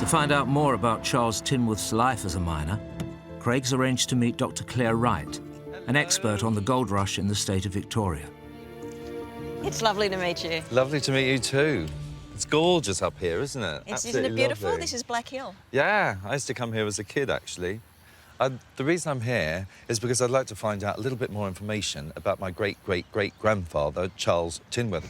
To find out more about Charles Tinworth's life as a miner, Craig's arranged to meet Dr. Claire Wright, an expert on the gold rush in the state of Victoria. It's lovely to meet you. Lovely to meet you too. It's gorgeous up here, isn't it? Isn't it beautiful? Lovely. This is Black Hill. Yeah, I used to come here as a kid, actually. The reason I'm here is because I'd like to find out a little bit more information about my great-great-great-grandfather, Charles Tinworth.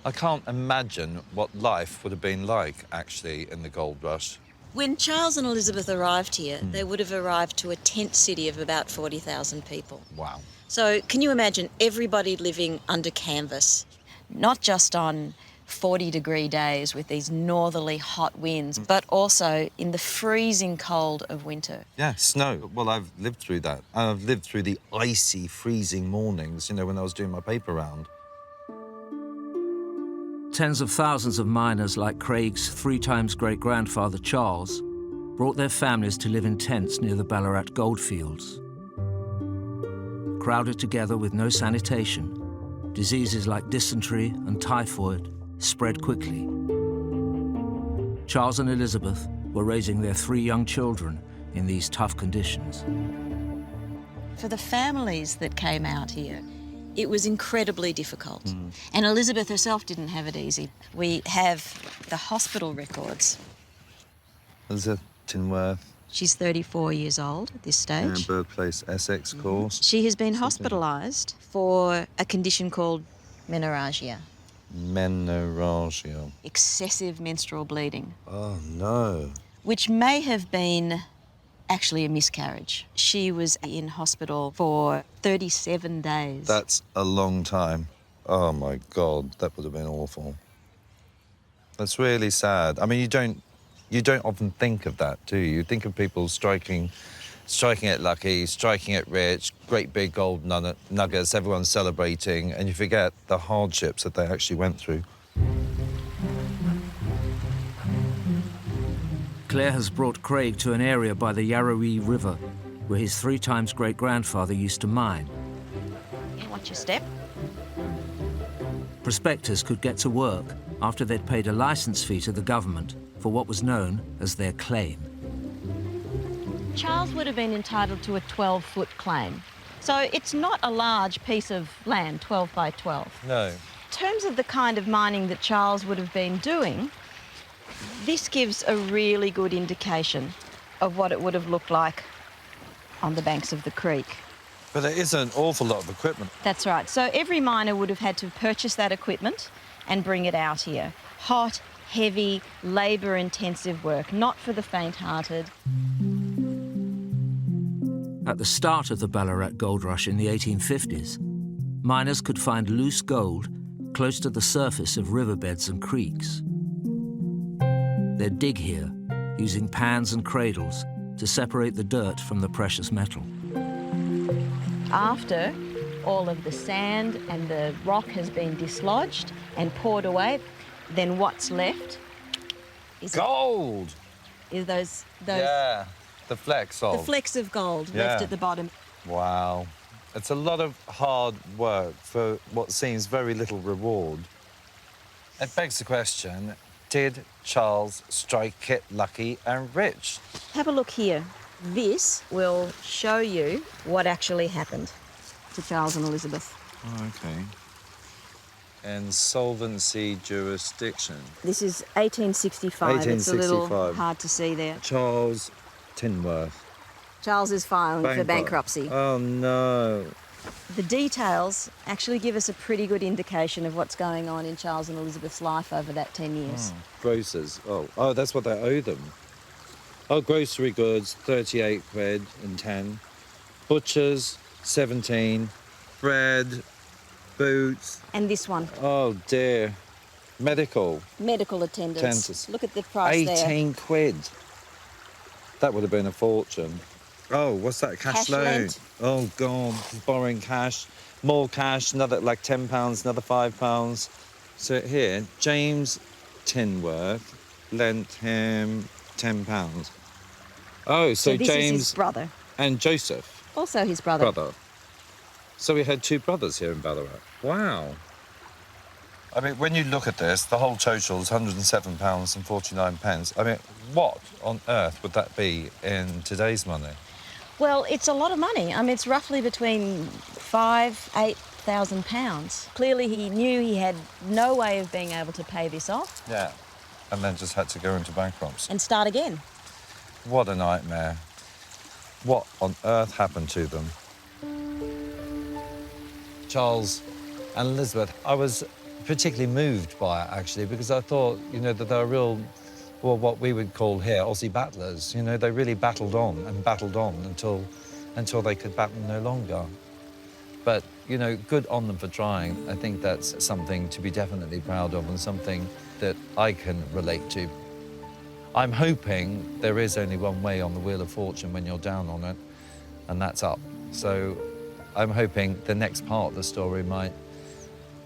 I can't imagine what life would have been like, actually, in the gold rush. When Charles and Elizabeth arrived here, they would have arrived to a tent city of about 40,000 people. Wow. So can you imagine everybody living under canvas, not just on 40-degree days with these northerly hot winds, but also in the freezing cold of winter? Yeah, snow. Well, I've lived through that. I've lived through the icy, freezing mornings, you know, when I was doing my paper round. Tens of thousands of miners like Craig's 3-times great-grandfather Charles brought their families to live in tents near the Ballarat goldfields. Crowded together with no sanitation, diseases like dysentery and typhoid spread quickly. Charles and Elizabeth were raising their 3 young children in these tough conditions. For the families that came out here, it was incredibly difficult. And Elizabeth herself didn't have it easy. We have the hospital records. Elizabeth Tinworth. She's 34 years old at this stage. Yeah, birthplace Essex, of course. She has been hospitalised for a condition called menorrhagia. Menorrhagia. Excessive menstrual bleeding. Oh, no. Which may have been actually a miscarriage. She was in hospital for 37 days. That's a long time. Oh, my God, that would have been awful. That's really sad. I mean, you don't often think of that, do you? You think of people striking it lucky, striking it rich, great big gold nuggets, everyone's celebrating, and you forget the hardships that they actually went through. Claire has brought Craig to an area by the Yarrowee River, where his 3-times great-grandfather used to mine. Watch your step. Prospectors could get to work after they'd paid a licence fee to the government for what was known as their claim. Charles would have been entitled to a 12-foot claim. So it's not a large piece of land, 12 by 12. No. In terms of the kind of mining that Charles would have been doing, this gives a really good indication of what it would have looked like on the banks of the creek. But there is an awful lot of equipment. That's right. So every miner would have had to purchase that equipment and bring it out here. Hot, heavy, labour-intensive work, not for the faint-hearted. At the start of the Ballarat gold rush in the 1850s, miners could find loose gold close to the surface of riverbeds and creeks. They'd dig here, using pans and cradles to separate the dirt from the precious metal. After all of the sand and the rock has been dislodged and poured away, then what's left is Gold! those Yeah, the flecks of. the flecks of gold Yeah. left at the bottom. Wow. It's a lot of hard work for what seems very little reward. It begs the question, did Charles strike it lucky and rich? Have a look here. This will show you what actually happened to Charles and Elizabeth. Oh, okay. Insolvency jurisdiction. This is 1865. It's a little hard to see there. Charles Tinworth. Charles is filing for bankruptcy. Oh, no. The details actually give us a pretty good indication of what's going on in Charles and Elizabeth's life over that 10 years. Grocers. Oh, that's what they owe them. Oh, grocery goods, 38 quid and 10. Butchers, 17. Bread, boots. And this one, Oh, dear. Medical, medical attendants. Attendants. Look at the price 18 quid. That would have been a fortune. Oh, what's that? Cash loan. lent. Oh, God. He's borrowing cash. More cash, another like £10, another £5. So here, James Tinworth lent him £10. Oh, so this James is his brother. and Joseph, Also his brother. brother. So we had 2 brothers here in Ballarat. Wow. I mean, when you look at this, the whole total is £107.49. I mean, what on earth would that be in today's money? Well, it's a lot of money. I mean, it's roughly between £8,000. Clearly, he knew he had no way of being able to pay this off. Yeah. And then just had to go into bankruptcy. And start again. What a nightmare. What on earth happened to them? Charles and Elizabeth, I was particularly moved by it, actually, because I thought, you know, that they were real, well, what we would call here Aussie battlers. You know, they really battled on until they could battle no longer. But, you know, good on them for trying. I think that's something to be definitely proud of and something that I can relate to. I'm hoping there is only one way on the Wheel of Fortune when you're down on it, and that's up. So I'm hoping the next part of the story might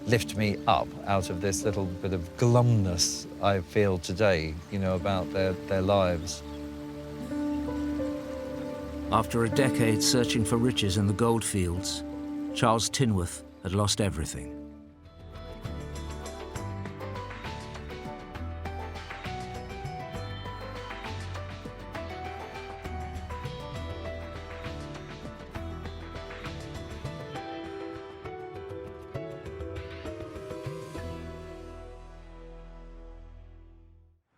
lift me up out of this little bit of glumness I feel today, you know, about their lives. After a decade searching for riches in the goldfields, Charles Tinworth had lost everything.